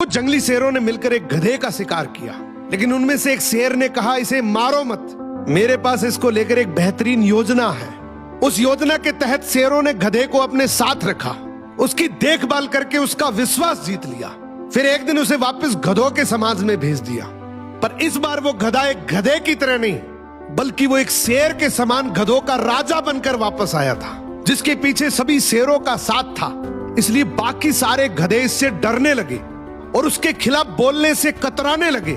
कुछ जंगली शेरों ने मिलकर एक गधे का शिकार किया, लेकिन उनमें से एक शेर ने कहा, इसे मारो मत, मेरे पास इसको लेकर एक बेहतरीन योजना है। उस योजना के तहत शेरों ने गधे को अपने साथ रखा, उसकी देखभाल करके उसका विश्वास जीत लिया। फिर एक दिन उसे वापस गधों के समाज में भेज दिया, पर इस बार वो गधा एक गधे की तरह नहीं, बल्कि वो एक शेर के समान गधों का राजा बनकर वापस आया था, जिसके पीछे सभी शेरों का साथ था। इसलिए बाकी सारे गधे इससे डरने लगे और उसके खिलाफ बोलने से कतराने लगे।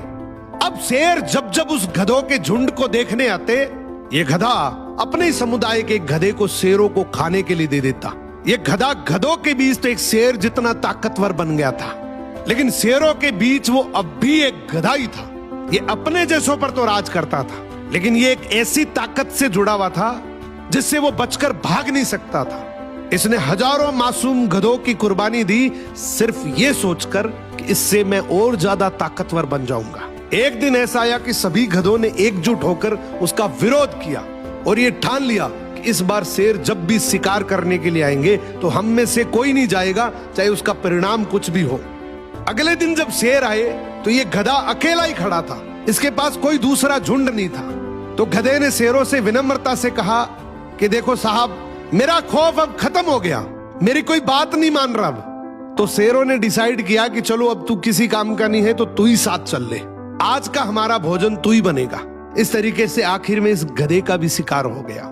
अब शेर जब जब उस गधों के झुंड को देखने आते, ये गधा अपने ही समुदाय के गधे को शेरों को खाने के लिए दे देता। ये गधा गधों के बीच तो एक शेर जितना ताकतवर बन गया था, लेकिन शेरों के बीच वो अब भी एक गधा ही था। ये अपने जैसों पर तो राज करता था, लेकिन ये एक ऐसी ताकत से जुड़ा हुआ था जिससे वो बचकर भाग नहीं सकता था। इसने हजारों मासूम गधों की कुर्बानी दी, सिर्फ ये सोचकर कि इससे मैं और ज्यादा ताकतवर बन जाऊंगा। एक दिन ऐसा आया कि सभी गधों ने एकजुट होकर उसका विरोध किया और ये ठान लिया कि इस बार शेर जब भी शिकार करने के लिए आएंगे तो हम में से कोई नहीं जाएगा, चाहे उसका परिणाम कुछ भी हो। अगले दिन जब शेर आए तो ये गधा अकेला ही खड़ा था, इसके पास कोई दूसरा झुंड नहीं था। तो गधे ने शेरों से विनम्रता से कहा कि देखो साहब, मेरा खौफ अब खत्म हो गया, मेरी कोई बात नहीं मान रहा अब। तो शेरों ने डिसाइड किया कि चलो अब तू किसी काम का नहीं है तो तू ही साथ चल ले, आज का हमारा भोजन तू ही बनेगा। इस तरीके से आखिर में इस गधे का भी शिकार हो गया।